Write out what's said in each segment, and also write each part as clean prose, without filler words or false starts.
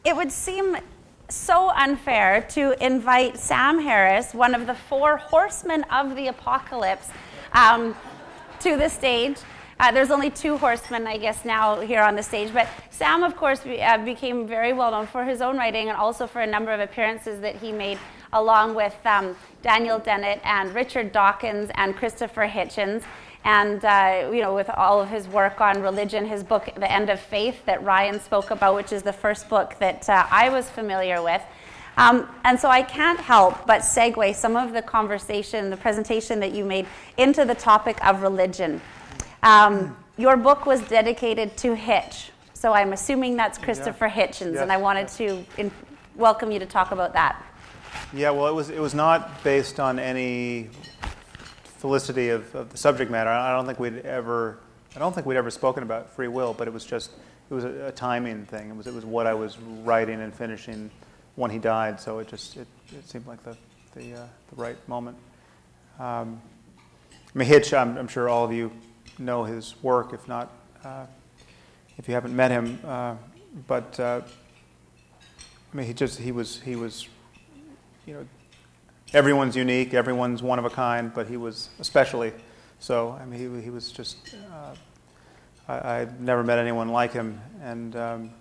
It would seem so unfair to invite Sam Harris, one of the 4 horsemen of the apocalypse, to the stage. There's only 2 horsemen, I guess, now here on the stage. But Sam, of course, became very well known for his own writing and also for a number of appearances that he made along with Daniel Dennett and Richard Dawkins and Christopher Hitchens. And, with all of his work on religion, his book, The End of Faith, that Ryan spoke about, which is the first book that I was familiar with. And so I can't help but segue some of the conversation, the presentation that you made, into the topic of religion. Your book was dedicated to Hitch, so I'm assuming that's Christopher Hitchens, yes, and I wanted to welcome you to talk about that. Yeah, well, it was not based on any felicity of the subject matter. I don't think we'd ever spoken about free will, but it was a timing thing. It was what I was writing and finishing when he died, so it seemed like the right moment. Hitch, I'm sure all of you know his work, if not, if you haven't met him, but he was everyone's unique, everyone's one of a kind, but he was especially so. He was just, I'd never met anyone like him, and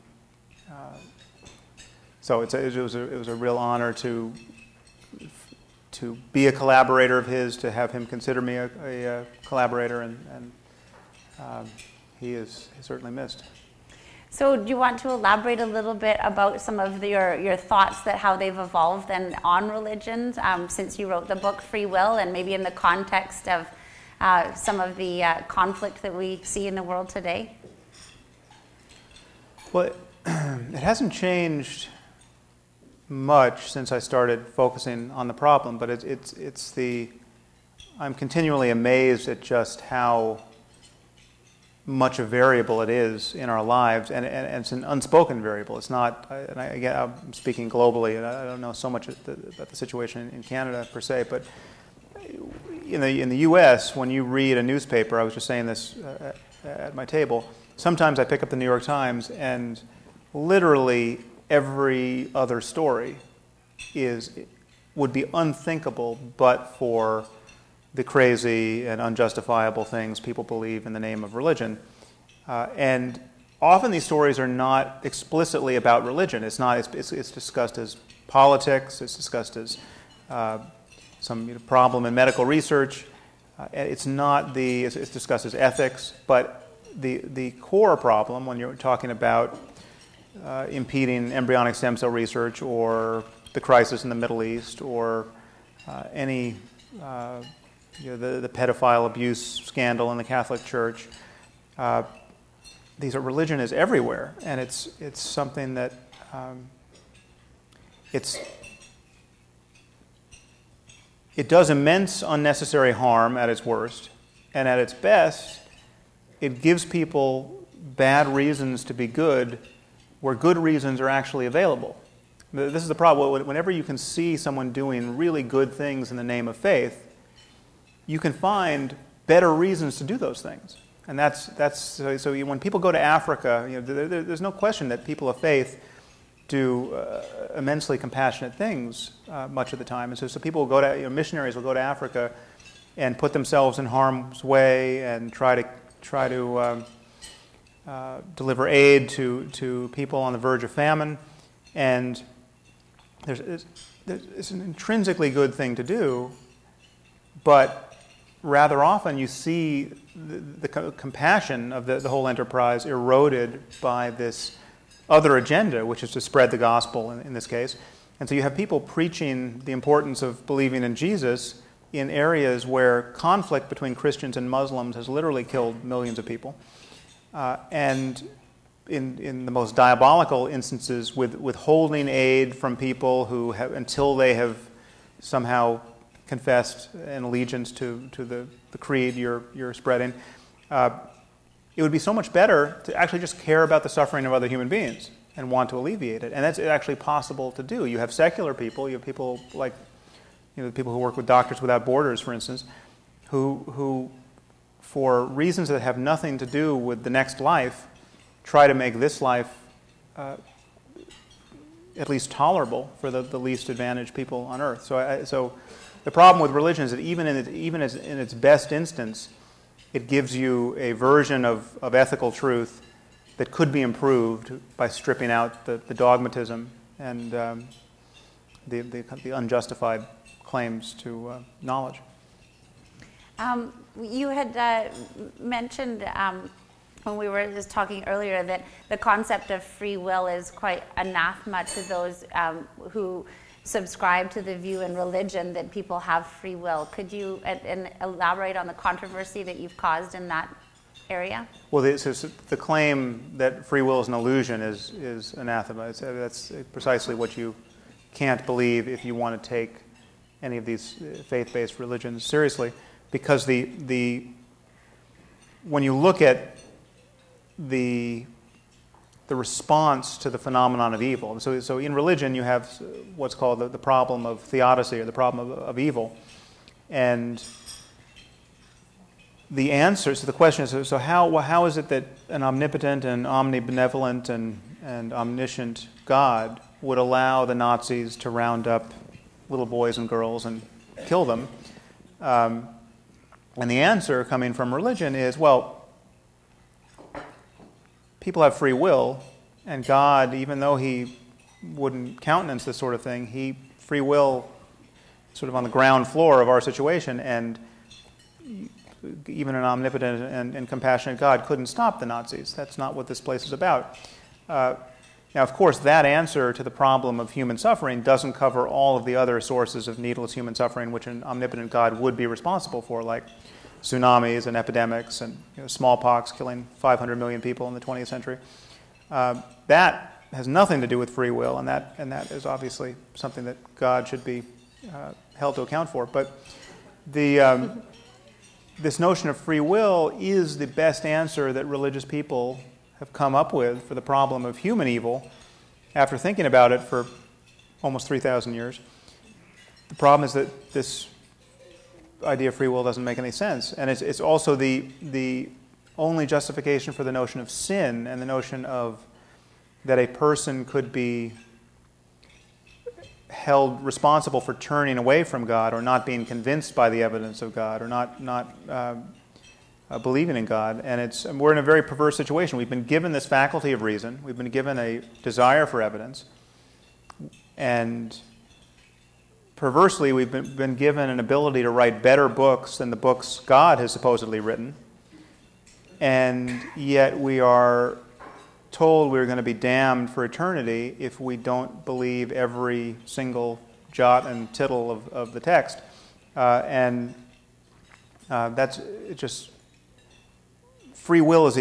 so it was a real honor to be a collaborator of his, to have him consider me a collaborator, and he is certainly missed. So do you want to elaborate a little bit about some of your thoughts, that how they've evolved and on religions since you wrote the book Free Will, and maybe in the context of some of the conflict that we see in the world today? Well, it hasn't changed much since I started focusing on the problem, but I'm continually amazed at just how much a variable it is in our lives, and it's an unspoken variable. It's not, and I'm speaking globally, and I don't know so much about the situation in Canada per se, but in the U.S., when you read a newspaper, I was just saying this at my table, sometimes I pick up the New York Times, and literally every other story would be unthinkable but for the crazy and unjustifiable things people believe in the name of religion. And often these stories are not explicitly about religion. It's discussed as politics, it's discussed as some problem in medical research. It's discussed as ethics, but the core problem when you're talking about impeding embryonic stem cell research, or the crisis in the Middle East, or any the pedophile abuse scandal in the Catholic Church. Religion is everywhere, and it's something that it does immense unnecessary harm at its worst, and at its best, it gives people bad reasons to be good where good reasons are actually available. This is the problem. Whenever you can see someone doing really good things in the name of faith, you can find better reasons to do those things. And so when people go to Africa, there's no question that people of faith do immensely compassionate things much of the time. And so people will go to, missionaries will go to Africa and put themselves in harm's way and try to deliver aid to people on the verge of famine. And it's an intrinsically good thing to do, but rather often you see the compassion of the whole enterprise eroded by this other agenda, which is to spread the gospel in this case. And so you have people preaching the importance of believing in Jesus in areas where conflict between Christians and Muslims has literally killed millions of people. And in the most diabolical instances, withholding aid from people who have, until they have somehow confessed an allegiance to the creed you're spreading. It would be so much better to actually just care about the suffering of other human beings. and want to alleviate it. And that's actually possible to do. You have secular people, you have people like, people who work with Doctors Without Borders, for instance, who for reasons that have nothing to do with the next life, try to make this life at least tolerable for the least advantaged people on earth. So the problem with religion is that even in its best instance, it gives you a version of ethical truth that could be improved by stripping out the dogmatism and the unjustified claims to knowledge. You had mentioned when we were just talking earlier that the concept of free will is quite anathema to those who subscribe to the view in religion that people have free will. Could you elaborate on the controversy that you've caused in that area? Well, the claim that free will is an illusion is anathema. That's precisely what you can't believe if you want to take any of these faith-based religions seriously, because when you look at the response to the phenomenon of evil. So in religion, you have what's called the problem of theodicy, or the problem of evil. And the answer, so the question is, so how is it that an omnipotent and omnibenevolent and omniscient God would allow the Nazis to round up little boys and girls and kill them? And the answer coming from religion is, well, people have free will, and God, even though he wouldn't countenance this sort of thing, free will sort of on the ground floor of our situation, and even an omnipotent and compassionate God couldn't stop the Nazis. That's not what this place is about. Now, of course, that answer to the problem of human suffering doesn't cover all of the other sources of needless human suffering which an omnipotent God would be responsible for, like tsunamis and epidemics and smallpox killing 500 million people in the 20th century. That has nothing to do with free will, and that is obviously something that God should be held to account for. But this notion of free will is the best answer that religious people have come up with for the problem of human evil after thinking about it for almost 3,000 years. The problem is that this idea of free will doesn't make any sense. And it's also the only justification for the notion of sin and the notion of that a person could be held responsible for turning away from God or not being convinced by the evidence of God or not believing in God. And we're in a very perverse situation. We've been given this faculty of reason. We've been given a desire for evidence. And perversely, we've been given an ability to write better books than the books God has supposedly written. And yet we are told we're going to be damned for eternity if we don't believe every single jot and tittle of the text. And that's just... Free will is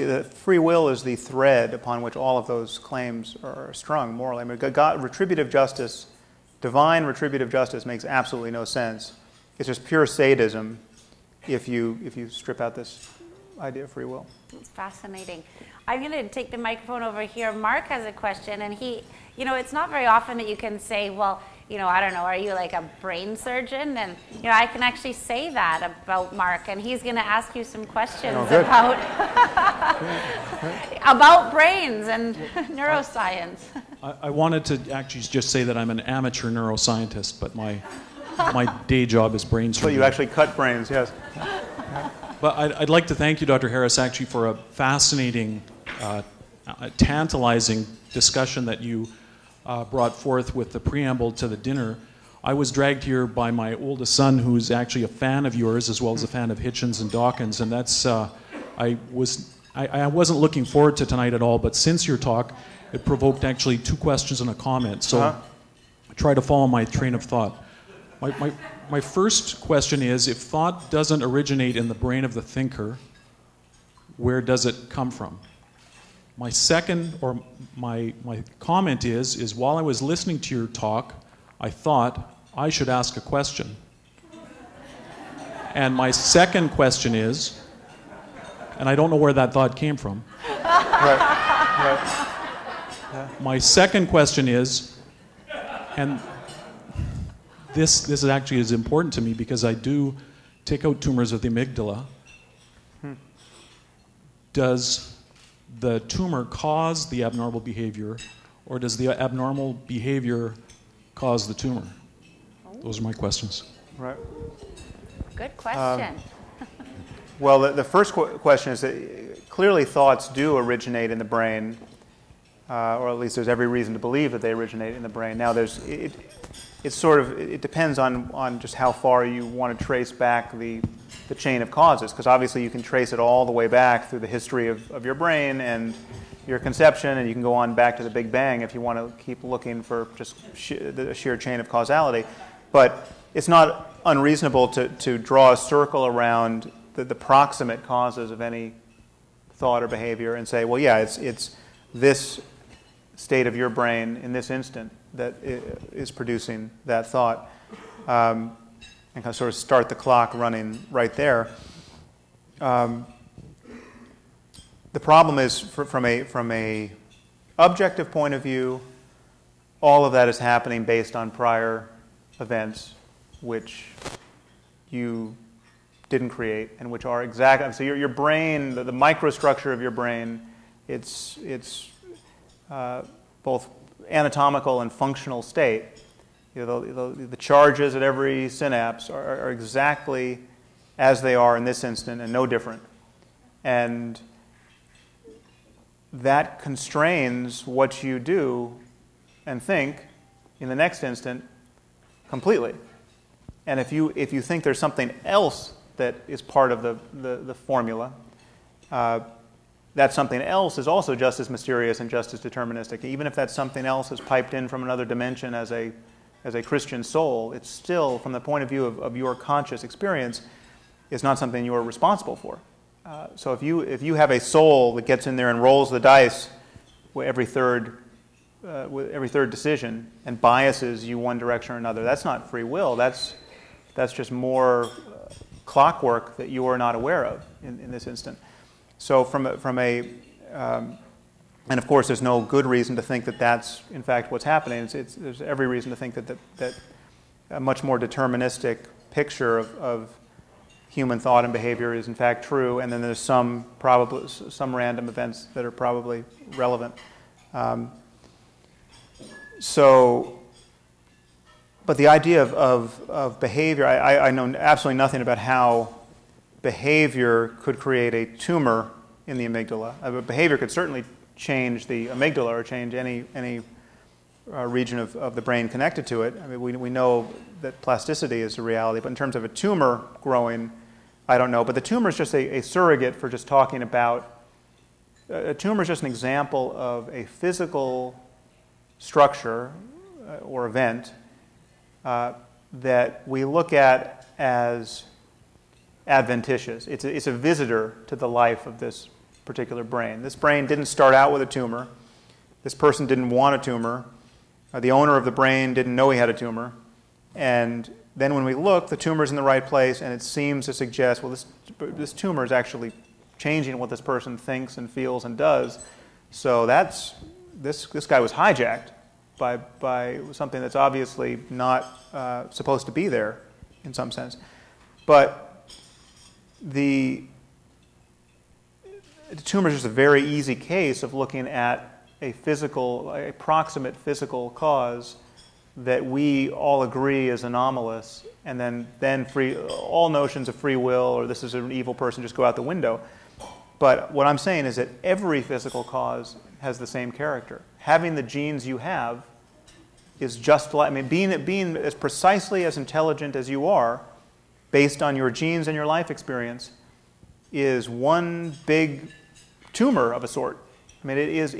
the thread upon which all of those claims are strung morally. I mean, retributive justice, divine retributive justice, makes absolutely no sense. It's just pure sadism if you strip out this idea of free will. It's fascinating. I'm going to take the microphone over here. Mark has a question, and it's not very often that you can say, well, I don't know, are you like a brain surgeon? And, I can actually say that about Mark, and he's going to ask you some questions about brains and neuroscience. I wanted to actually just say that I'm an amateur neuroscientist, but my day job is brain surgery. So you actually cut brains, yes. But I'd like to thank you, Dr. Harris, actually for a fascinating, tantalizing discussion that you brought forth with the preamble to the dinner. I was dragged here by my oldest son, who's actually a fan of yours, as well as a fan of Hitchens and Dawkins, and that's I wasn't looking forward to tonight at all, but since your talk, it provoked actually 2 questions and a comment. So try to follow my train of thought. My first question is, if thought doesn't originate in the brain of the thinker, where does it come from? My second, or my comment is while I was listening to your talk, I thought I should ask a question. And my second question is, and I don't know where that thought came from. Right. My second question is, and this actually is important to me because I do take out tumors of the amygdala. Does the tumor cause the abnormal behavior, or does the abnormal behavior cause the tumor? Those are my questions. Right. Good question. Well, the first question is that clearly thoughts do originate in the brain, or at least there's every reason to believe that they originate in the brain. Now, it depends on just how far you want to trace back the chain of causes, because obviously you can trace it all the way back through the history of your brain and your conception, and you can go on back to the Big Bang if you want to keep looking for just the sheer chain of causality. But it's not unreasonable to draw a circle around the proximate causes of any thought or behavior and say, well, yeah, it's this state of your brain in this instant that is producing that thought, and kind of sort of start the clock running right there. The problem is, from a objective point of view, all of that is happening based on prior events, which you didn't create, and which are exact. So your brain, the microstructure of your brain, it's both anatomical and functional state. You know, the charges at every synapse are exactly as they are in this instant and no different. And that constrains what you do and think in the next instant completely. And if you think there's something else that is part of the formula, that something else is also just as mysterious and just as deterministic. Even if that something else is piped in from another dimension as a Christian soul, it's still, from the point of view of your conscious experience, is not something you are responsible for. So if you have a soul that gets in there and rolls the dice with every third decision and biases you one direction or another, that's not free will. That's just more clockwork that you are not aware of in this instant. So and of course, there's no good reason to think that that's in fact what's happening. There's every reason to think that a much more deterministic picture of human thought and behavior is in fact true, and then there's some random events that are probably relevant. But the idea of behavior, I know absolutely nothing about how behavior could create a tumor in the amygdala. Behavior could certainly change the amygdala or change any region of the brain connected to it. I mean, we know that plasticity is a reality, but in terms of a tumor growing, I don't know. But the tumor is just a surrogate for just talking about. A tumor is just an example of a physical structure or event that we look at as adventitious. It's a visitor to the life of this particular brain. This brain didn't start out with a tumor. This person didn't want a tumor. The owner of the brain didn't know he had a tumor. And then when we look, the tumor's in the right place, and it seems to suggest, well, this tumor is actually changing what this person thinks and feels and does. So this guy was hijacked by something that's obviously not supposed to be there in some sense. But the tumor is just a very easy case of looking at a proximate physical cause that we all agree is anomalous, and then all notions of free will or this is an evil person just go out the window. But what I'm saying is that every physical cause has the same character. Having the genes you have is just like, being as precisely as intelligent as you are, based on your genes and your life experience, is one big tumor of a sort. I mean, it is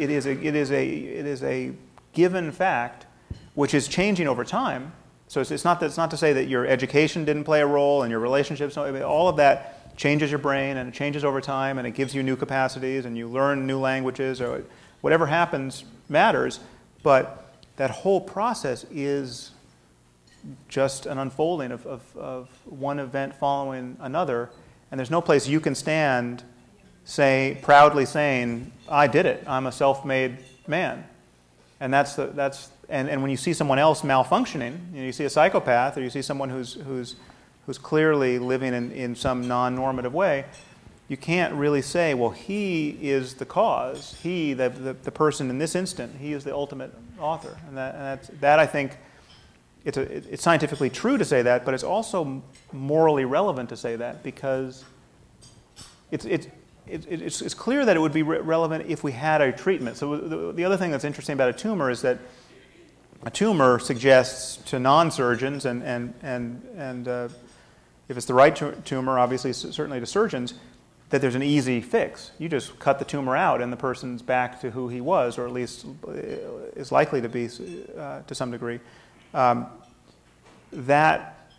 a given fact, which is changing over time. So it's not to say that your education didn't play a role and your relationships. All of that changes your brain, and it changes over time, and it gives you new capacities, and you learn new languages, or whatever happens matters. But that whole process is just an unfolding of one event following another, and there's no place you can stand proudly saying, I did it, I'm a self-made man. And when you see someone else malfunctioning, you see a psychopath, or you see someone who's clearly living in some non-normative way, you can't really say, well, he is the cause. He, the person in this instant, he is the ultimate author. And that I think, it's scientifically true to say that, but it's also morally relevant to say that, because it's clear that it would be relevant if we had a treatment. So the other thing that's interesting about a tumor is that a tumor suggests to non-surgeons and if it's the right tumor, obviously certainly to surgeons, that there's an easy fix. You just cut the tumor out and the person's back to who he was, or at least is likely to be to some degree. That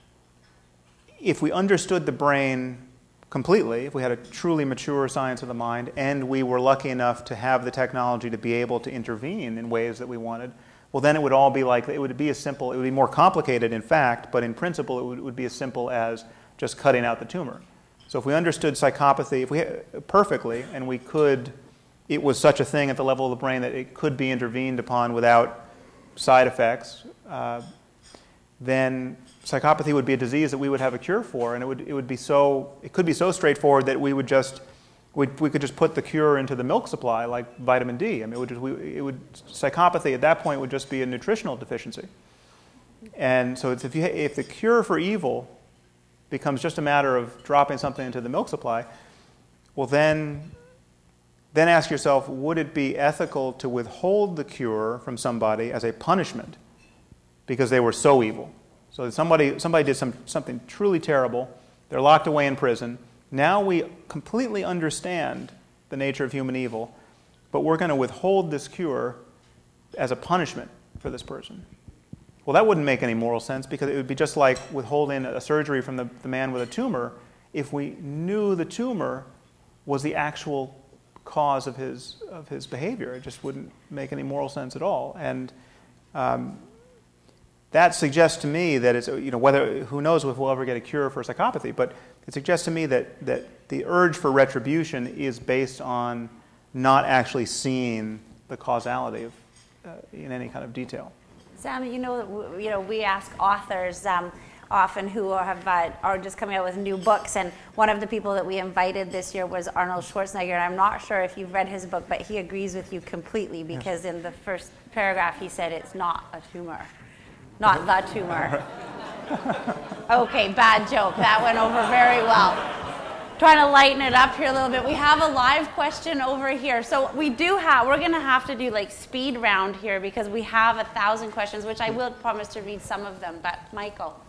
if we understood the brain completely, if we had a truly mature science of the mind, and we were lucky enough to have the technology to be able to intervene in ways that we wanted, well, then it would all be like, it would be as simple, it would be more complicated in fact, but in principle it would be as simple as just cutting out the tumor. So if we understood psychopathy perfectly, and it was such a thing at the level of the brain that it could be intervened upon without side effects, then psychopathy would be a disease that we would have a cure for, and it could be so straightforward that we could just put the cure into the milk supply, like vitamin D. I mean, psychopathy at that point would just be a nutritional deficiency. And so if the cure for evil becomes just a matter of dropping something into the milk supply, well, then ask yourself, would it be ethical to withhold the cure from somebody as a punishment because they were so evil? So somebody did something truly terrible, they're locked away in prison. Now we completely understand the nature of human evil, but we're going to withhold this cure as a punishment for this person. Well, that wouldn't make any moral sense, because it would be just like withholding a surgery from the man with a tumor if we knew the tumor was the actual cause of his behavior. It just wouldn't make any moral sense at all. And that suggests to me that it's, who knows if we'll ever get a cure for psychopathy, but it suggests to me that the urge for retribution is based on not actually seeing the causality in any kind of detail. Sam, we ask authors often who are just coming out with new books, and one of the people that we invited this year was Arnold Schwarzenegger, and I'm not sure if you've read his book, but he agrees with you completely, because in the first paragraph he said it's not a tumor. Not the tumor. Okay, bad joke. That went over very well. Trying to lighten it up here a little bit. We have a live question over here. So we're going to have to do like speed round here, because we have 1,000 questions, which I will promise to read some of them. But Michael.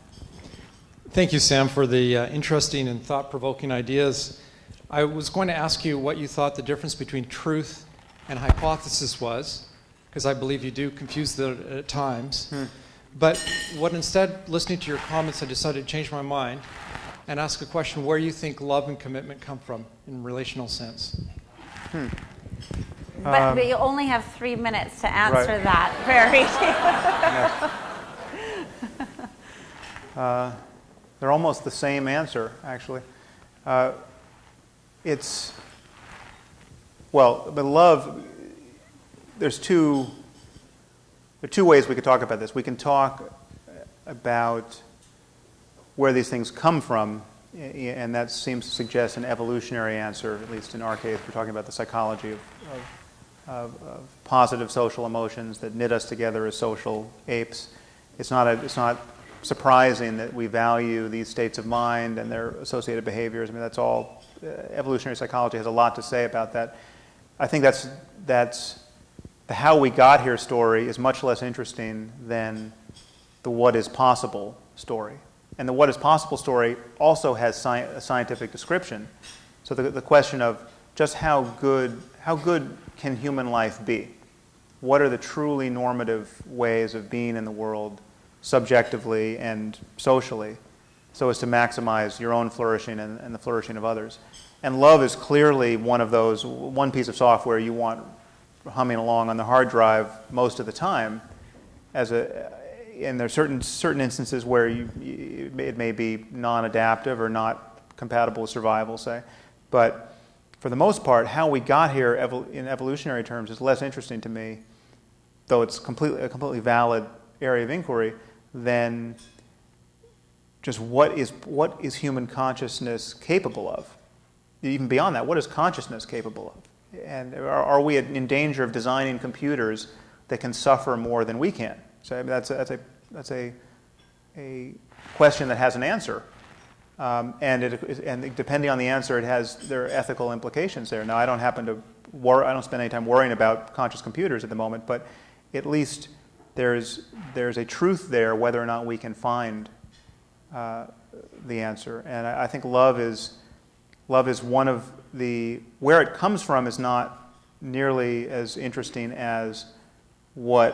Thank you, Sam, for the interesting and thought-provoking ideas. I was going to ask you what you thought the difference between truth and hypothesis was, because I believe you do confuse them at times. But what instead, listening to your comments, I decided to change my mind and ask a question: where you think love and commitment come from in relational sense? But you only have 3 minutes to answer that. Very. They're almost the same answer, actually. But love, there are two ways we could talk about this. We can talk about where these things come from, and that seems to suggest an evolutionary answer, at least in our case. We're talking about the psychology of positive social emotions that knit us together as social apes. It's not surprising that we value these states of mind and their associated behaviors. I mean, that's all. Evolutionary psychology has a lot to say about that. I think that's the how we got here story is much less interesting than the what is possible story. And the what is possible story also has a scientific description. So the question of just how good can human life be? What are the truly normative ways of being in the world subjectively and socially, so as to maximize your own flourishing and the flourishing of others? And love is clearly one of those, one piece of software you want humming along on the hard drive most of the time, and there are certain instances where it may be non-adaptive or not compatible with survival, say. But for the most part, how we got here in evolutionary terms is less interesting to me. though it's a completely valid area of inquiry, then just what is human consciousness capable of? Even beyond that, what is consciousness capable of? And are we in danger of designing computers that can suffer more than we can? So I mean, that's a question that has an answer, and depending on the answer, there are ethical implications there. Now, I don't spend any time worrying about conscious computers at the moment, but at least there's a truth there, whether or not we can find the answer. And I think love is one of where it comes from is not nearly as interesting as why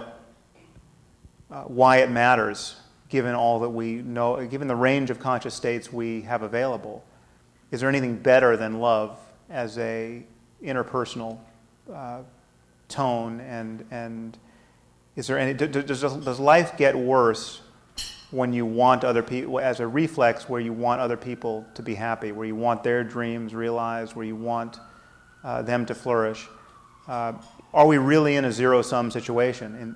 it matters, given all that we know, given the range of conscious states we have available. Is there anything better than love as a interpersonal tone? And is there any? Does life get worse when you want other people, as a reflex, where you want other people to be happy, where you want their dreams realized, where you want them to flourish? Are we really in a zero-sum situation,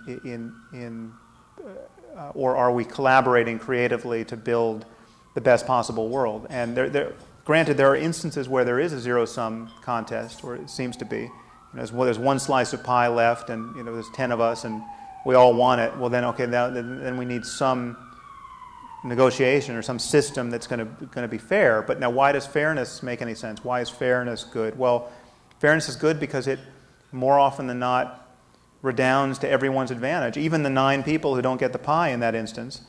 or are we collaborating creatively to build the best possible world? And granted, there are instances where there is a zero-sum contest, or it seems to be. There's one slice of pie left, and there's 10 of us, and we all want it. Well, then okay, then we need some negotiation or some system that's going to be fair. But now, why does fairness make any sense? Why is fairness good? Well, fairness is good because it, more often than not, redounds to everyone's advantage. Even the 9 people who don't get the pie in that instance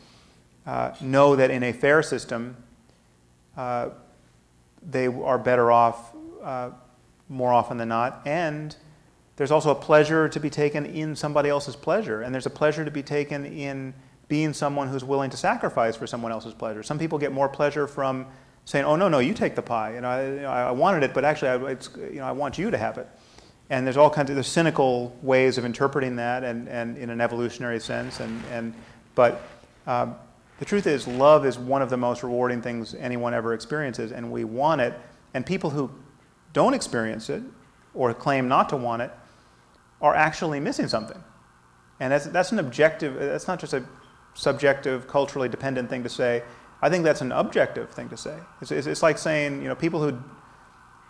know that in a fair system, they are better off more often than not. And there's also a pleasure to be taken in somebody else's pleasure. And there's a pleasure to be taken in being someone who's willing to sacrifice for someone else's pleasure. Some people get more pleasure from saying, "Oh no, you take the pie. I wanted it, but actually, I want you to have it." And there's all kinds of cynical ways of interpreting that, and in an evolutionary sense. But the truth is, love is one of the most rewarding things anyone ever experiences, and we want it. And people who don't experience it or claim not to want it are actually missing something. And that's an objective. That's not just a subjective, culturally dependent thing to say. I think that's an objective thing to say. It's like saying, people who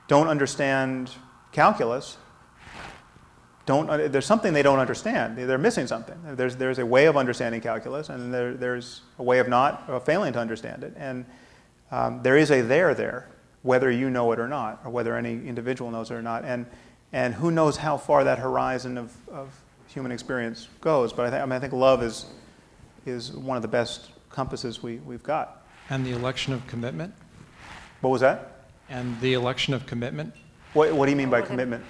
don't understand calculus there's something they don't understand. They're missing something. There's a way of understanding calculus, and there's a way of failing to understand it. And there is a there, whether you know it or not, or whether any individual knows it or not. And who knows how far that horizon of human experience goes. But I think love is one of the best compasses we've got. And the election of commitment? What was that? And the election of commitment? What do you mean by commitment?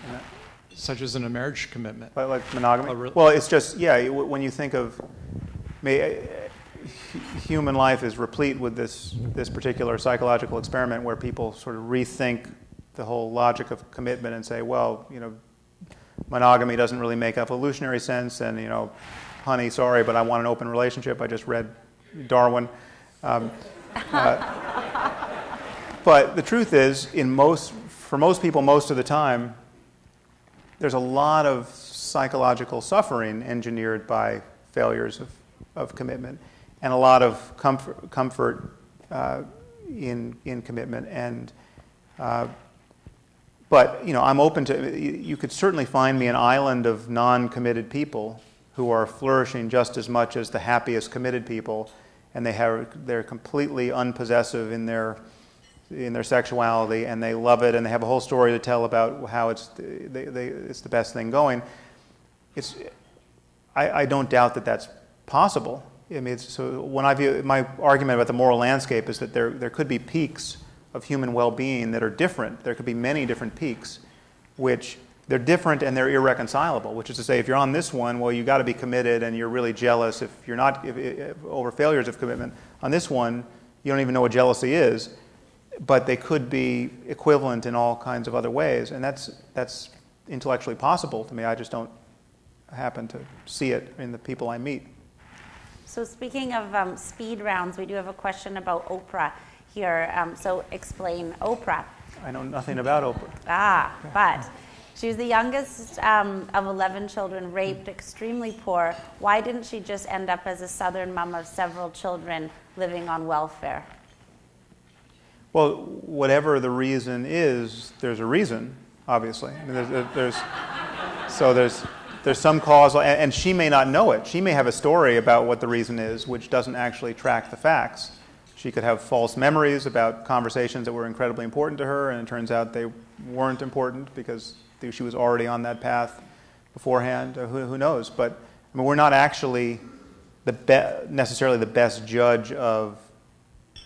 Such as in a marriage commitment. Like monogamy? Well, it's just, when you think of, human life is replete with this particular psychological experiment where people sort of rethink the whole logic of commitment and say, well, monogamy doesn't really make evolutionary sense, and, honey, sorry, but I want an open relationship. I just read Darwin. But the truth is, for most people, most of the time, there's a lot of psychological suffering engineered by failures of commitment, and a lot of comfort in commitment. And but I'm open to. You could certainly find me an island of non-committed people who are flourishing just as much as the happiest committed people, and they're completely unpossessive in their sexuality, and they love it, and they have a whole story to tell about how it's the best thing going. I don't doubt that that's possible. So when I view my argument about the moral landscape is that there could be peaks of human well-being that are different. There could be many different peaks, which they're different and they're irreconcilable. Which is to say, if you're on this one, well, you got to be committed, and you're really jealous if you're not over failures of commitment. On this one, you don't even know what jealousy is. But they could be equivalent in all kinds of other ways, and that's intellectually possible to me. I just don't happen to see it in the people I meet. So speaking of speed rounds, we do have a question about Oprah here. So explain Oprah. I know nothing about Oprah. But She was the youngest of 11 children, raped, extremely poor. Why didn't she just end up as a Southern mom of several children living on welfare? Well, whatever the reason is, there's a reason, obviously. I mean, there's some causal, and she may not know it. She may have a story about what the reason is, which doesn't actually track the facts. She could have false memories about conversations that were incredibly important to her, and it turns out they weren't important because she was already on that path beforehand. Who knows? But I mean, we're not actually necessarily the best judge of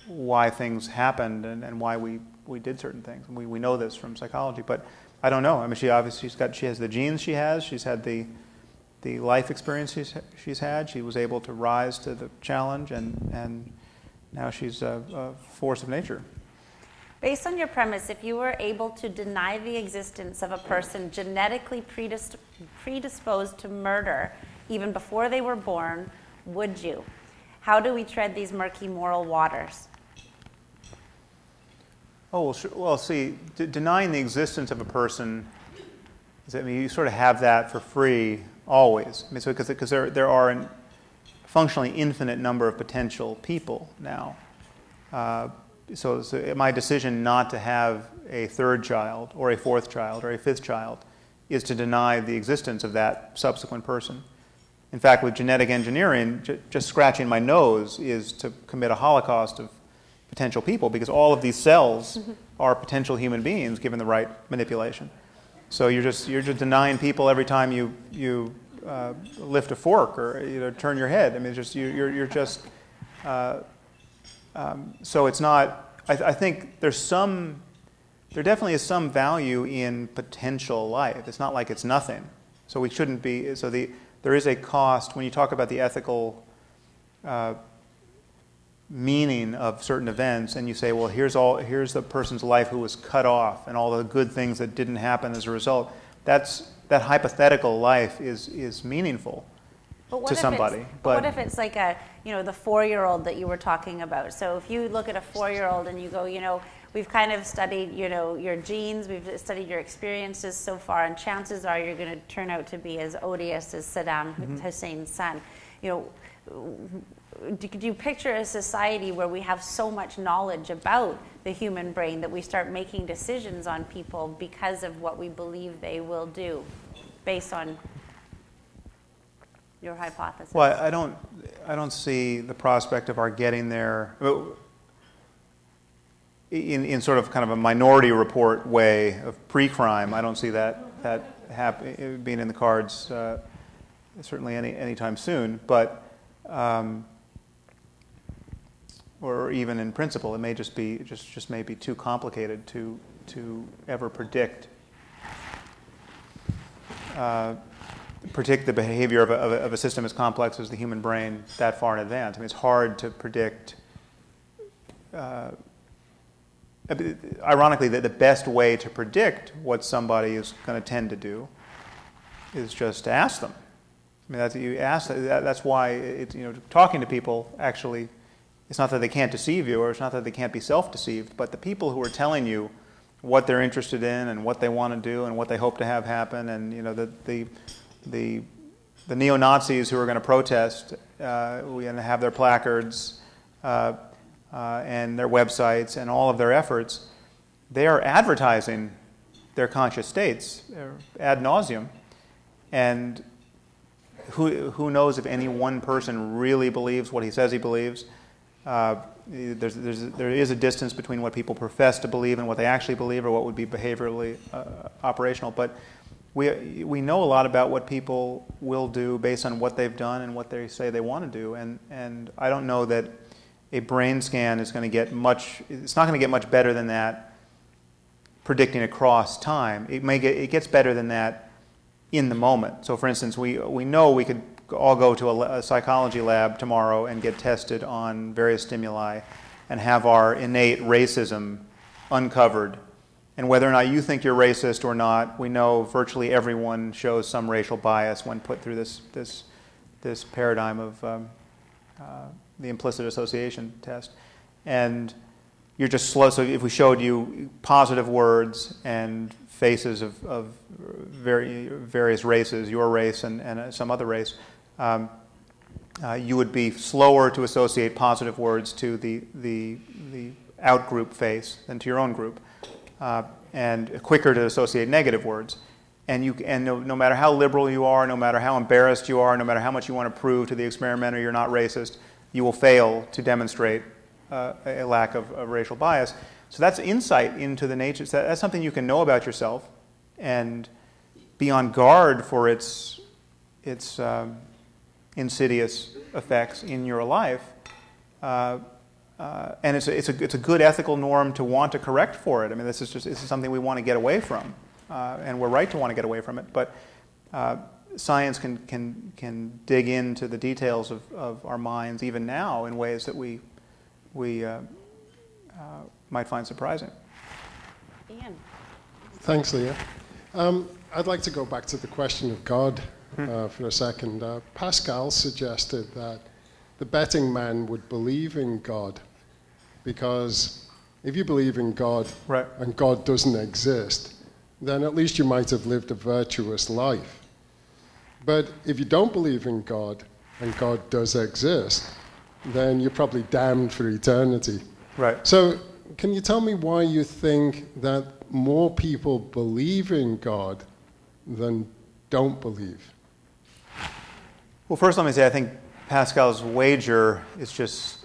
why things happened and why we did certain things. We know this from psychology, but I don't know. I mean, she has the genes she has. She's had the life experience she's had. She was able to rise to the challenge, and now she's a force of nature. Based on your premise, if you were able to deny the existence of a person genetically predisposed to murder even before they were born, would you? How do we tread these murky moral waters? Oh, well, see, denying the existence of a person, I mean, you sort of have that for free always. I mean, so because there are a functionally infinite number of potential people now. So my decision not to have a third child or a fourth child or a fifth child is to deny the existence of that subsequent person. In fact, with genetic engineering, just scratching my nose is to commit a holocaust of potential people, because all of these cells are potential human beings given the right manipulation. So you're just denying people every time you lift a fork or turn your head. I mean, you're just. So it's not. I think there definitely is some value in potential life. It's not like it's nothing. So we shouldn't be. So there is a cost when you talk about the ethical meaning of certain events, and you say, well, here's the person's life who was cut off, and all the good things that didn't happen as a result. That hypothetical life is meaningful to somebody. But what if it's like the 4-year-old that you were talking about? So if you look at a 4-year-old and you go, we've kind of studied, your genes, we've studied your experiences so far, and chances are you're going to turn out to be as odious as Saddam Hussein's son. Do you picture a society where we have so much knowledge about the human brain that we start making decisions on people because of what we believe they will do, based on your hypothesis? Well, I don't see the prospect of our getting there in sort of kind of a Minority Report way of pre-crime. I don't see that being in the cards certainly anytime soon, but. Or even in principle, it may just be may be too complicated to ever predict the behavior of a system as complex as the human brain that far in advance. I mean, it's hard to predict. Ironically, the best way to predict what somebody is going to tend to do is just to ask them. I mean, that's why talking to people actually. It's not that they can't deceive you, or it's not that they can't be self-deceived, but the people who are telling you what they're interested in and what they want to do and what they hope to have happen, and the neo-Nazis who are going to protest and have their placards and their websites and all of their efforts, they are advertising their conscious states ad nauseum, and who knows if any one person really believes what he says he believes. There is a distance between what people profess to believe and what they actually believe, or what would be behaviorally operational. But we know a lot about what people will do based on what they've done and what they say they want to do. And I don't know that a brain scan is going to get much. It's not going to get much better than that predicting across time. It gets better than that in the moment. So, for instance, we know we could all go to a psychology lab tomorrow and get tested on various stimuli and have our innate racism uncovered. And whether or not you think you're racist or not, we know virtually everyone shows some racial bias when put through this paradigm of the implicit association test. And you're just slow. So if we showed you positive words and faces of various races, your race and some other race, you would be slower to associate positive words to the out-group face than to your own group, and quicker to associate negative words. And no matter how liberal you are, no matter how embarrassed you are, no matter how much you want to prove to the experimenter you're not racist, you will fail to demonstrate a lack of racial bias. So that's insight into the nature. So that's something you can know about yourself and be on guard for its insidious effects in your life. And it's a good ethical norm to want to correct for it. I mean, this is something we want to get away from, and we're right to want to get away from it. But science can dig into the details of our minds even now in ways that we might find surprising. Ian. Thanks, Leah. I'd like to go back to the question of God for a second. Pascal suggested that the betting man would believe in God, because if you believe in God Right. and God doesn't exist, then at least you might have lived a virtuous life. But if you don't believe in God and God does exist, then you're probably damned for eternity. Right. So can you tell me why you think that more people believe in God than don't believe? Well, first let me say I think Pascal's wager it's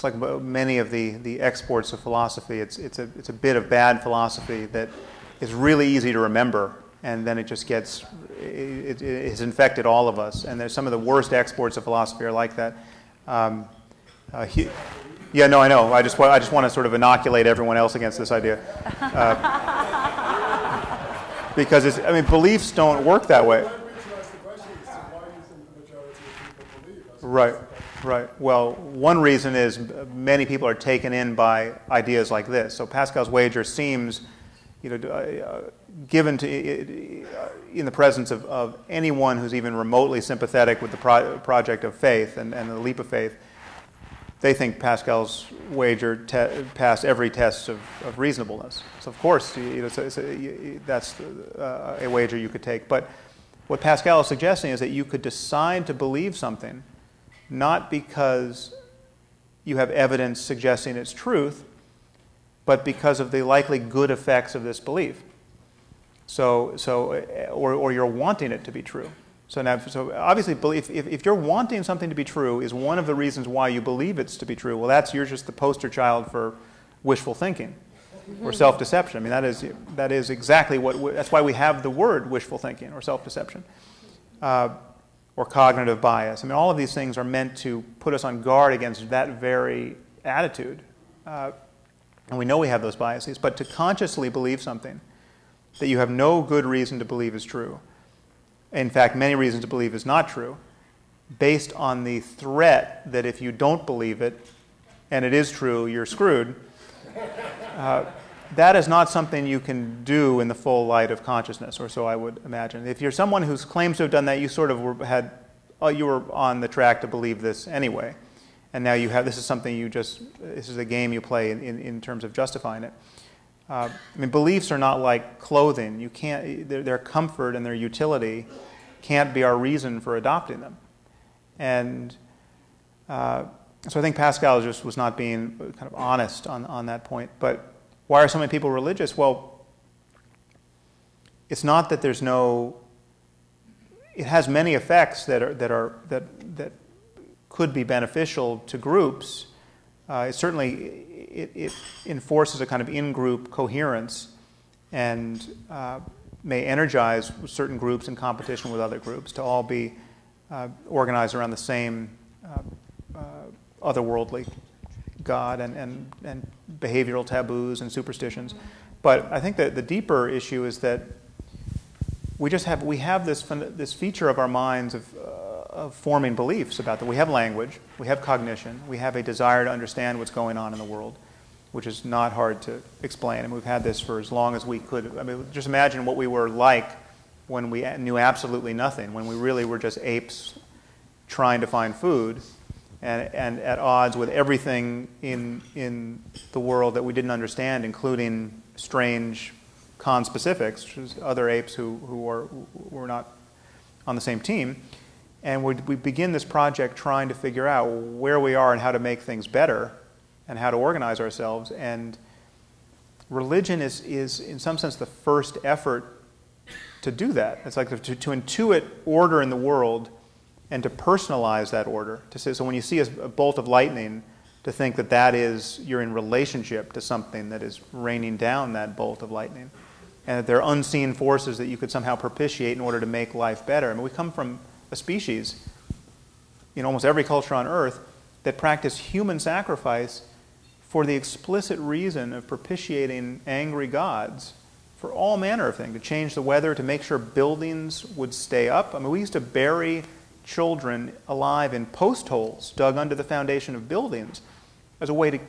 like many of the exports of philosophy. It's a bit of bad philosophy that is really easy to remember, and then it just gets it has infected all of us. And there's some of the worst exports of philosophy are like that. Yeah, no, I know. I just want to sort of inoculate everyone else against this idea, because beliefs don't work that way. Right, right. Well, one reason is many people are taken in by ideas like this. So Pascal's wager seems, given to in the presence of anyone who's even remotely sympathetic with the project of faith and the leap of faith. They think Pascal's wager passed every test of reasonableness. So of course, that's a wager you could take. But what Pascal is suggesting is that you could decide to believe something not because you have evidence suggesting its truth, but because of the likely good effects of this belief. Or you're wanting it to be true. So obviously, if you're wanting something to be true is one of the reasons why you believe it's to be true. Well, you're just the poster child for wishful thinking or self-deception. I mean, that is exactly that's why we have the word wishful thinking or self-deception. Or cognitive bias. I mean, all of these things are meant to put us on guard against that very attitude. And we know we have those biases, but to consciously believe something that you have no good reason to believe is true, in fact, many reasons to believe is not true, based on the threat that if you don't believe it, and it is true, you're screwed, that is not something you can do in the full light of consciousness, or so I would imagine. If you're someone who claims to have done that, you sort of you were on the track to believe this anyway, and now this is something this is a game you play in terms of justifying it. Beliefs are not like clothing. You can't. Their comfort and their utility can't be our reason for adopting them, and so I think Pascal just was not being kind of honest on that point, but. Why are so many people religious? Well, it's not that there's no. It has many effects that could be beneficial to groups. It enforces a kind of in-group coherence, and may energize certain groups in competition with other groups to all be organized around the same otherworldly God and behavioral taboos and superstitions. But I think that the deeper issue is that we have this feature of our minds of forming beliefs about that. We have language, we have cognition, we have a desire to understand what's going on in the world, which is not hard to explain. And we've had this for as long as we could. I mean, just imagine what we were like when we knew absolutely nothing, when we really were just apes trying to find food. and at odds with everything in the world that we didn't understand, including strange conspecifics, which is other apes who were not on the same team. And we begin this project trying to figure out where we are and how to make things better and how to organize ourselves. And religion is in some sense, the first effort to do that. It's like to intuit order in the world and to personalize that order. To say, so when you see a bolt of lightning, to think that that is, you're in relationship to something that is raining down that bolt of lightning. And that there are unseen forces that you could somehow propitiate in order to make life better. I mean, we come from a species in almost every culture on earth that practice human sacrifice for the explicit reason of propitiating angry gods for all manner of things, to change the weather, to make sure buildings would stay up. I mean, we used to bury children alive in post holes dug under the foundation of buildings as a way to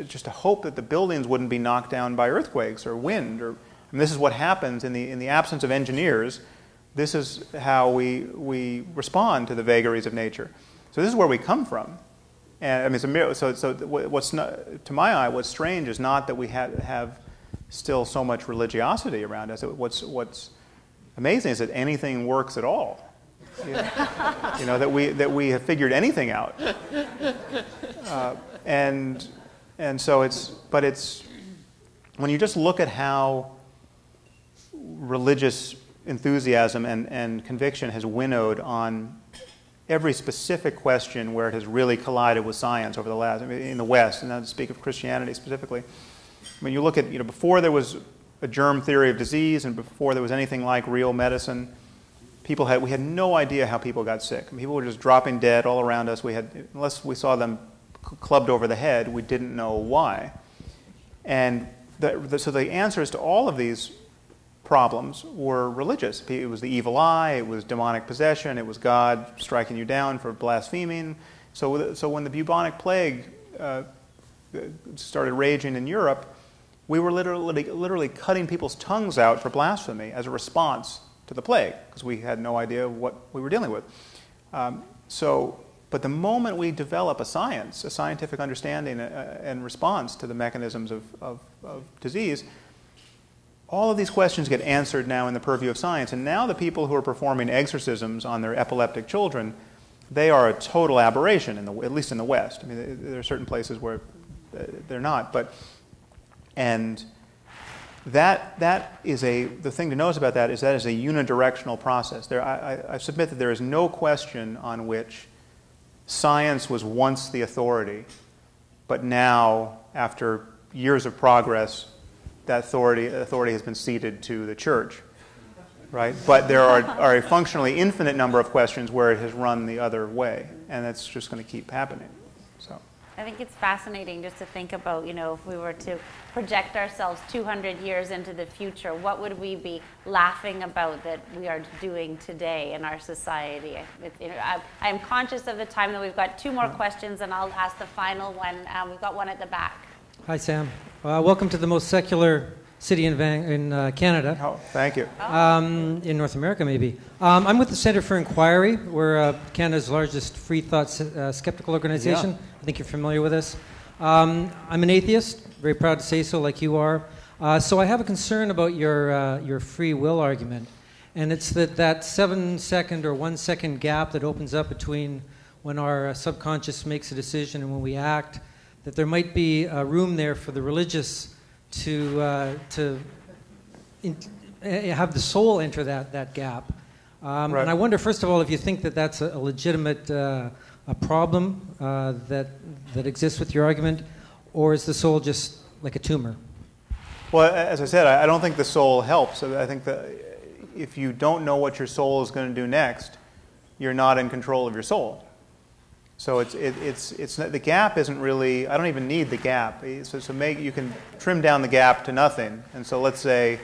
just to hope that the buildings wouldn't be knocked down by earthquakes or wind. This is what happens in the absence of engineers. This is how we respond to the vagaries of nature. So this is where we come from. And I mean, it's a miracle. So what's not, to my eye, what's strange is not that we have still so much religiosity around us. What's amazing is that anything works at all. You know, that we have figured anything out. And so it's when you just look at how religious enthusiasm and conviction has winnowed on every specific question where it has really collided with science over the last, I mean, in the West, and not to speak of Christianity specifically. When you look at, before there was a germ theory of disease and before there was anything like real medicine, we had no idea how people got sick. I mean, people were just dropping dead all around us. Unless we saw them clubbed over the head, we didn't know why. And so the answers to all of these problems were religious. It was the evil eye, it was demonic possession, it was God striking you down for blaspheming. So when the bubonic plague started raging in Europe, we were literally cutting people's tongues out for blasphemy as a response to the plague, because we had no idea what we were dealing with. But the moment we develop a scientific understanding and response to the mechanisms of disease, all of these questions get answered now in the purview of science. And now the people who are performing exorcisms on their epileptic children, they are a total aberration, at least in the West. I mean, there are certain places where they're not. And that is the thing to notice about that is a unidirectional process. I submit that there is no question on which science was once the authority, but now, after years of progress, that authority has been ceded to the church, right? But there are a functionally infinite number of questions where it has run the other way, and that's just going to keep happening. So I think it's fascinating just to think about, if we were to project ourselves 200 years into the future, what would we be laughing about that we are doing today in our society? I am conscious of the time that we've got two more questions, and I'll ask the final one. We've got one at the back. Hi, Sam. Welcome to the most secular city in Canada. Oh, thank you. In North America, maybe. I'm with the Centre for Inquiry. We're Canada's largest free thought skeptical organization. Yeah. I think you're familiar with us. I'm an atheist, very proud to say so, like you are. So I have a concern about your free will argument. And it's that 7-second or 1 second gap that opens up between when our subconscious makes a decision and when we act, that there might be room there for the religious to have the soul enter that gap. Right. And I wonder, first of all, if you think that that's a legitimate a problem that exists with your argument, or is the soul just like a tumor? Well, as I said, I don't think the soul helps. I think that if you don't know what your soul is going to do next, you're not in control of your soul. So it's the gap isn't really. I don't even need the gap. So you can trim down the gap to nothing. And so let's say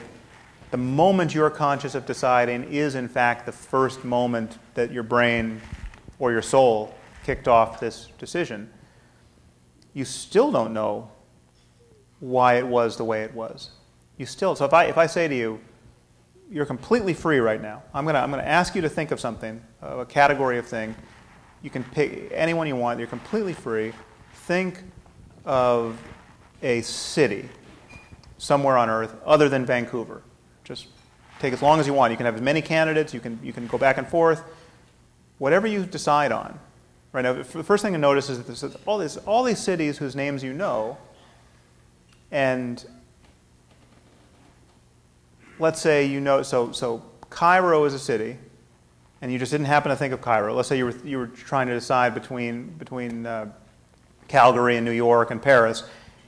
the moment you're conscious of deciding is in fact the first moment that your brain or your soul kicked off this decision. You still don't know why it was the way it was. So if I say to you, you're completely free right now. I'm gonna ask you to think of something, a category of thing. You can pick anyone you want. You're completely free. Think of a city somewhere on Earth other than Vancouver. Just take as long as you want. You can have as many candidates. You can go back and forth. Whatever you decide on. Right now, the first thing to notice is that there's all these cities whose names you know, and let's say you know. So Cairo is a city, and you just didn't happen to think of Cairo. Let's say you were trying to decide between Calgary and New York and Paris,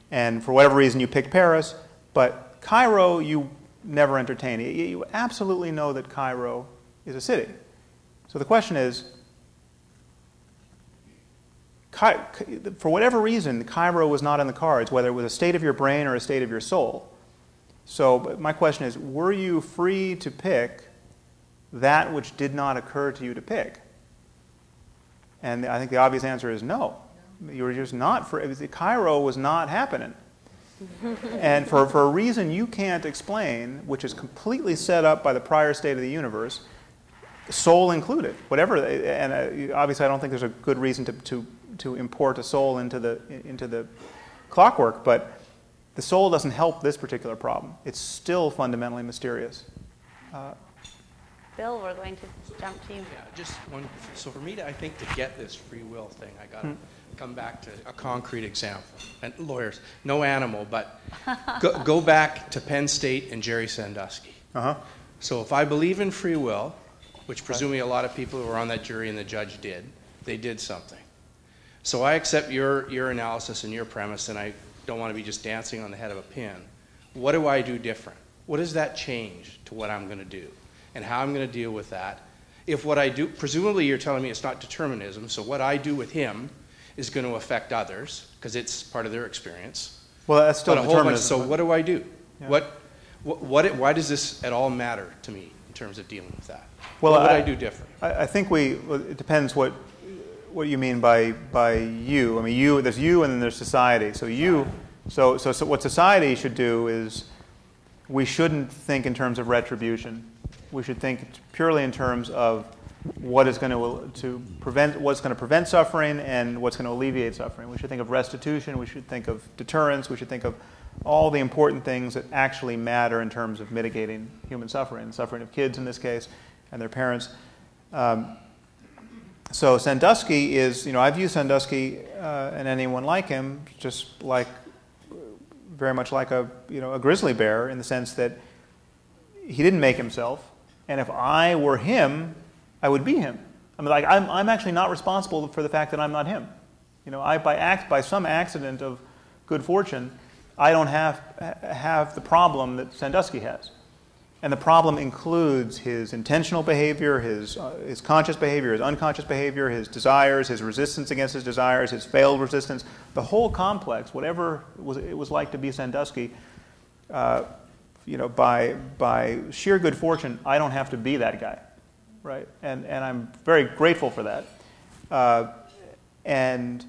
and for whatever reason you picked Paris, but Cairo you never entertain. You absolutely know that Cairo is a city. So the question is, for whatever reason, Cairo was not in the cards, whether it was a state of your brain or a state of your soul. So my question is, were you free to pick that which did not occur to you to pick? And I think the obvious answer is no. You were just not free. Cairo was not happening. And for a reason you can't explain, which is completely set up by the prior state of the universe, soul included, whatever. And obviously, I don't think there's a good reason to import a soul into the clockwork, but the soul doesn't help this particular problem. It's still fundamentally mysterious. Bill, we're going to jump to you. Yeah, just one. So for me, I think to get this free will thing, I got to come back to a concrete example. And lawyers, no animal, but go back to Penn State and Jerry Sandusky. Uh-huh. So if I believe in free will, which presumably a lot of people who were on that jury and the judge did, they did something. So I accept your analysis and your premise, and I don't want to be just dancing on the head of a pin. What do I do different? What does that change to what I'm going to do? And how I'm going to deal with that? If what I do, presumably you're telling me it's not determinism, so what I do with him is going to affect others, because it's part of their experience. Well, that's still determinism. So what do I do? Yeah. Why does this at all matter to me in terms of dealing with that? Well, what would I do different? I think it depends what you mean by you. I mean, there's you and then there's society. So what society should do is we shouldn't think in terms of retribution. We should think purely in terms of what's going to prevent suffering and what's going to alleviate suffering. We should think of restitution. We should think of deterrence. We should think of all the important things that actually matter in terms of mitigating human suffering, the suffering of kids in this case, and their parents. So Sandusky is, I view Sandusky and anyone like him just very much like a grizzly bear, in the sense that he didn't make himself, and if I were him, I would be him. I mean, I'm actually not responsible for the fact that I'm not him. By some accident of good fortune, I don't have the problem that Sandusky has. And the problem includes his intentional behavior, his conscious behavior, his unconscious behavior, his desires, his resistance against his desires, his failed resistance. The whole complex, whatever it was like to be Sandusky, by sheer good fortune, I don't have to be that guy, right? And I'm very grateful for that. And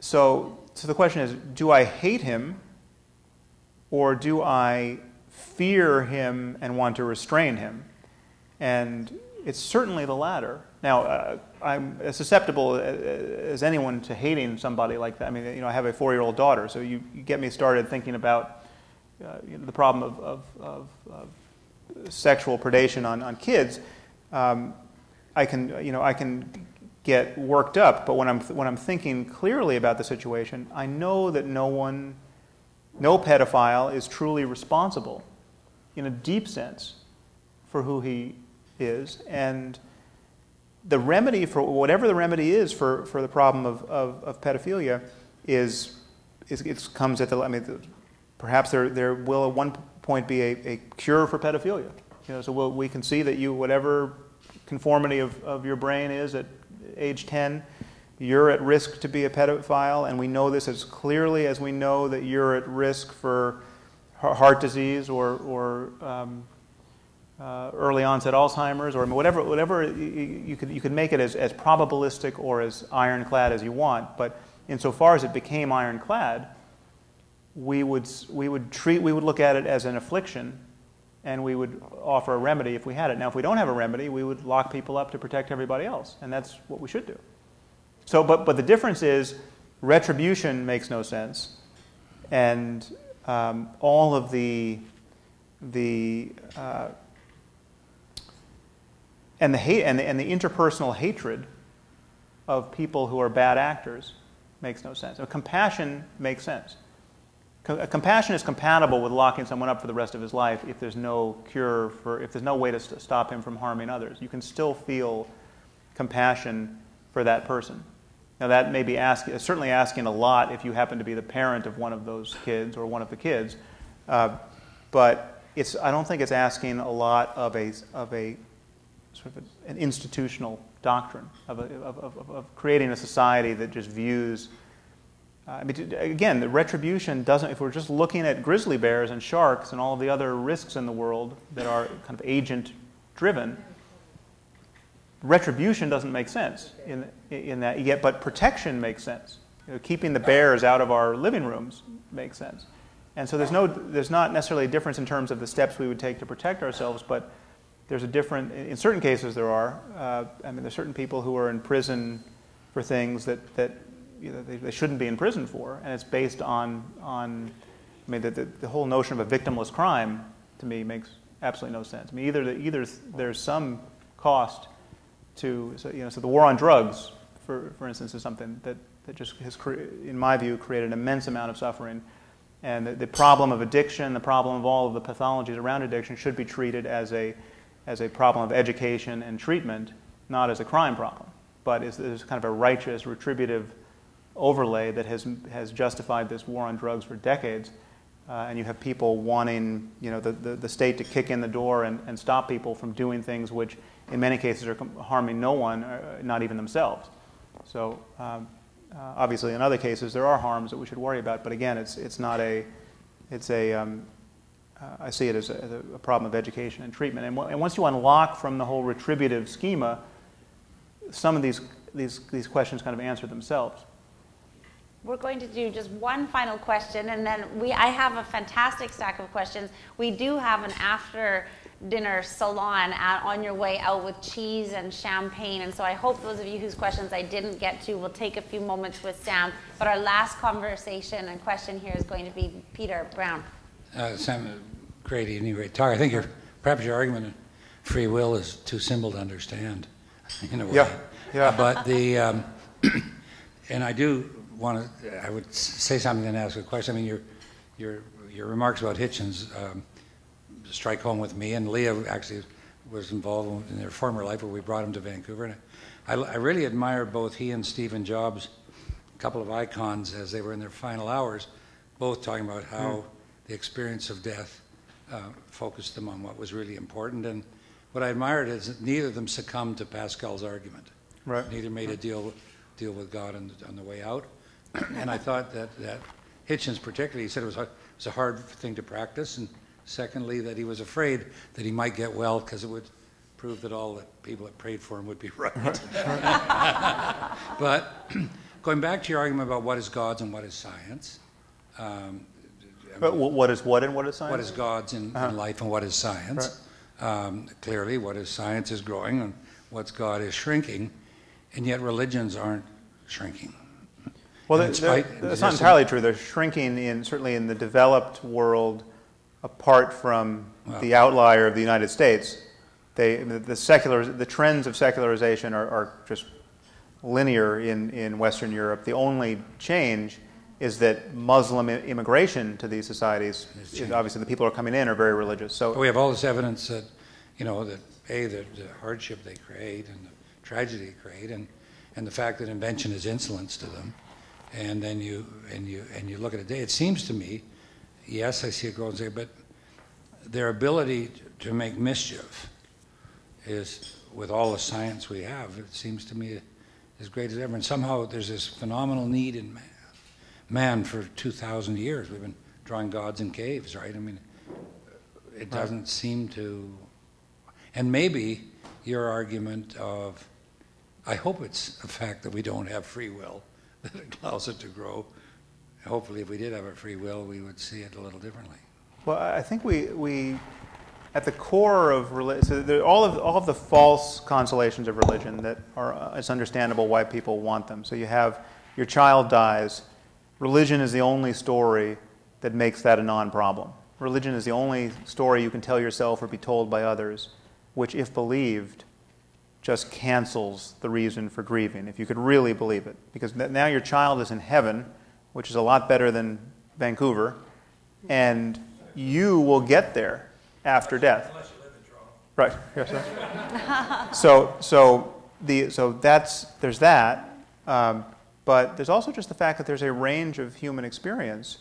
so the question is, do I hate him, or do I fear him and want to restrain him? And it's certainly the latter. Now, I'm as susceptible as anyone to hating somebody like that. I mean, I have a 4-year-old daughter, so you get me started thinking about the problem of sexual predation on kids. I can get worked up, but when I'm thinking clearly about the situation, I know that no pedophile is truly responsible in a deep sense for who he is, and the remedy, for whatever the remedy is for the problem of pedophilia, comes at the. Perhaps there will at one point be a cure for pedophilia. So we can see that whatever conformity of your brain is at age 10, you're at risk to be a pedophile, and we know this as clearly as we know that you're at risk for heart disease or early onset Alzheimer's, or whatever you could make it as probabilistic or as ironclad as you want. But insofar as it became ironclad, we would look at it as an affliction, and we would offer a remedy if we had it. Now, if we don't have a remedy, we would lock people up to protect everybody else, and that's what we should do. So, but the difference is retribution makes no sense, and all of the and the hate and the interpersonal hatred of people who are bad actors makes no sense. So compassion makes sense. Compassion is compatible with locking someone up for the rest of his life if there's no cure if there's no way to stop him from harming others. You can still feel compassion for that person. Now that may be certainly asking a lot if you happen to be the parent of one of those kids or one of the kids, but I don't think it's asking a lot of a sort of an institutional doctrine of creating a society that just views. Again, the retribution doesn't. If we're just looking at grizzly bears and sharks and all of the other risks in the world that are kind of agent-driven, retribution doesn't make sense in that. Yet, but protection makes sense. Keeping the bears out of our living rooms makes sense. And so there's not necessarily a difference in terms of the steps we would take to protect ourselves, but there's a different. In certain cases, there are. There's certain people who are in prison for things that they shouldn't be in prison for, and it's based on the whole notion of a victimless crime to me makes absolutely no sense. Either there's some cost to so the war on drugs, for instance, is something that just has, in my view, created an immense amount of suffering, and the problem of addiction, the problem of all of the pathologies around addiction, should be treated as a problem of education and treatment, not as a crime problem, but is kind of a righteous, retributive overlay that has justified this war on drugs for decades, and you have people wanting the state to kick in the door and stop people from doing things which in many cases are harming no one, not even themselves. So obviously in other cases there are harms that we should worry about, but again I see it as a problem of education and treatment. And once you unlock from the whole retributive schema, some of these questions kind of answer themselves. We're going to do just one final question, and then I have a fantastic stack of questions. We do have an after-dinner salon on your way out with cheese and champagne, and so I hope those of you whose questions I didn't get to will take a few moments with Sam. But our last conversation and question here is going to be Peter Brown. Sam, great evening, great talk. I think perhaps your argument on free will is too simple to understand in a way. Yeah. But and I do I would say something and ask a question. I mean, your remarks about Hitchens strike home with me, and Leah actually was involved in their former life where we brought him to Vancouver. And I really admire both he and Stephen Jobs, a couple of icons as they were in their final hours, both talking about how the experience of death focused them on what was really important. And what I admired is that neither of them succumbed to Pascal's argument. Right. Neither made a deal with God on the way out. And I thought that Hitchens particularly, he said it was a hard thing to practice, and secondly, that he was afraid that he might get well because it would prove that all the people that prayed for him would be right. But going back to your argument about what is God's and what is science. But what is what and what is science? What is God's in life and what is science? Right. Clearly, what is science is growing and what's God is shrinking, and yet religions aren't shrinking. Well, that's not entirely true. They're shrinking certainly in the developed world, apart from the outlier of the United States. The trends of secularization are just linear in Western Europe. The only change is that Muslim immigration to these societies, obviously the people who are coming in are very religious. So we have all this evidence that, the hardship they create and the tragedy they create, and the fact that invention is insolence to them. And then you look at it. It seems to me, yes, I see it growing, but their ability to make mischief is, with all the science we have, it seems to me as great as ever. And somehow there's this phenomenal need in man for 2,000 years. We've been drawing gods in caves, right? I mean, it doesn't seem to. And maybe your argument of, I hope it's the fact that we don't have free will that allows it to grow. Hopefully, if we did have a free will, we would see it a little differently. Well, I think we at the core of religion, so all of the false consolations of religion that are, it's understandable why people want them. So you have your child dies. Religion is the only story that makes that a non-problem. Religion is the only story you can tell yourself or be told by others, which, if believed, just cancels the reason for grieving, if you could really believe it. Because now your child is in heaven, which is a lot better than Vancouver, and you will get there after death. Unless you live in Toronto. Right. Yes, so there's that, but there's also just the fact that there's a range of human experience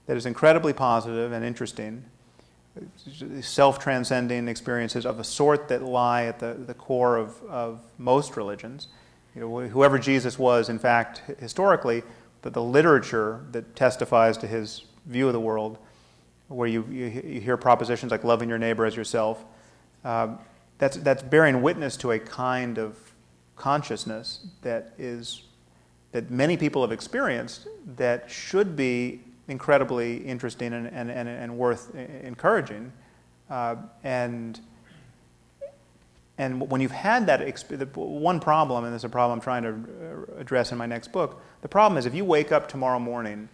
that is incredibly positive and interesting, self-transcending experiences of a sort that lie at the core of most religions. Whoever Jesus was, in fact, historically, the literature that testifies to his view of the world, where you hear propositions like loving your neighbor as yourself, that's bearing witness to a kind of consciousness that many people have experienced that should be incredibly interesting and worth encouraging. And when you've had that one problem, and there's a problem I'm trying to address in my next book, the problem is if you wake up tomorrow morning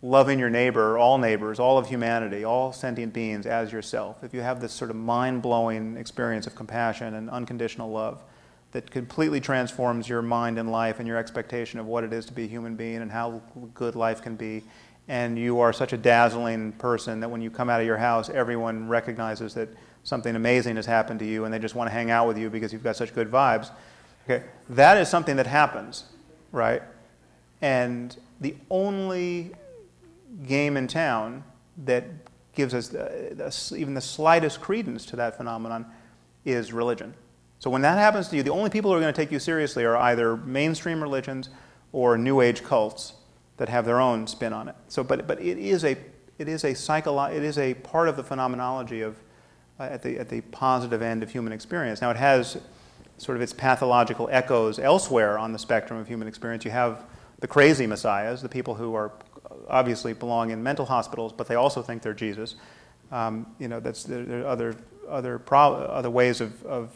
loving your neighbor, all neighbors, all of humanity, all sentient beings as yourself, if you have this sort of mind-blowing experience of compassion and unconditional love that completely transforms your mind and life and your expectation of what it is to be a human being and how good life can be, and you are such a dazzling person that when you come out of your house, everyone recognizes that something amazing has happened to you and they just want to hang out with you because you've got such good vibes. Okay, that is something that happens, right? And the only game in town that gives us even the slightest credence to that phenomenon is religion. So when that happens to you, the only people who are going to take you seriously are either mainstream religions or New Age cults that have their own spin on it. So, but it is a part of the phenomenology of at the positive end of human experience. Now it has sort of its pathological echoes elsewhere on the spectrum of human experience. You have the crazy messiahs, the people who are obviously belong in mental hospitals, but they also think they're Jesus. There are other ways of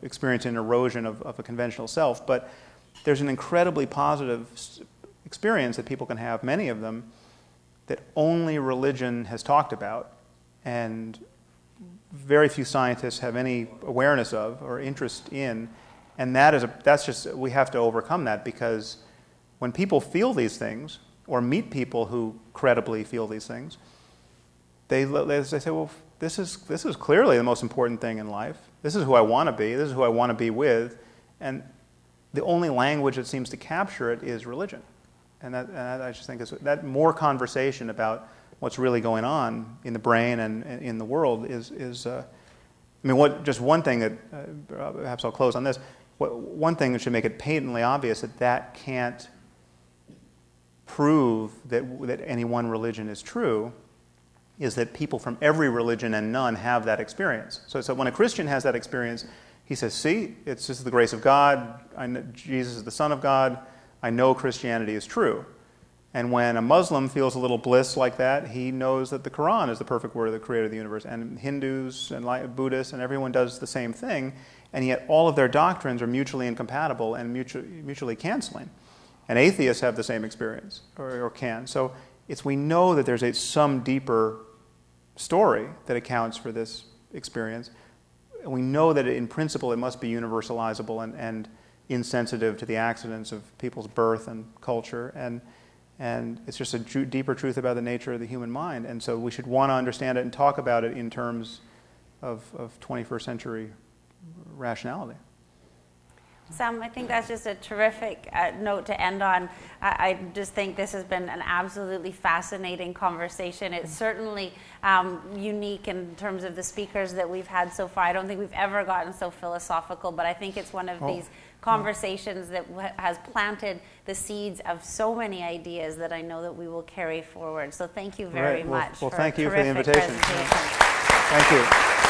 experiencing erosion of a conventional self. But there's an incredibly positive experience that people can have, many of them, that only religion has talked about, and very few scientists have any awareness of or interest in, and we have to overcome that, because when people feel these things or meet people who credibly feel these things, they say, well, this is clearly the most important thing in life. This is who I want to be. This is who I want to be with, and the only language that seems to capture it is religion. And that I just think is that more conversation about what's really going on in the brain and in the world is just one thing that perhaps I'll close on this. One thing that should make it patently obvious that can't prove that any one religion is true is that people from every religion and none have that experience. So when a Christian has that experience, he says, "See, it's just the grace of God. I know Jesus is the Son of God. I know Christianity is true." And when a Muslim feels a little bliss like that, he knows that the Quran is the perfect word of the Creator of the universe. And Hindus and Buddhists and everyone does the same thing, and yet all of their doctrines are mutually incompatible and mutually canceling. And atheists have the same experience, or can. So we know that there's some deeper story that accounts for this experience. And we know that in principle it must be universalizable and insensitive to the accidents of people's birth and culture, and it's just a deeper truth about the nature of the human mind. And so we should want to understand it and talk about it in terms of 21st century rationality. Sam, I think that's just a terrific note to end on. I just think this has been an absolutely fascinating conversation. It's certainly unique in terms of the speakers that we've had so far. I don't think we've ever gotten so philosophical, but I think it's one of these conversations that has planted the seeds of so many ideas that I know that we will carry forward. So thank you very much. Well, thank you for the invitation. Presentation. Thank you.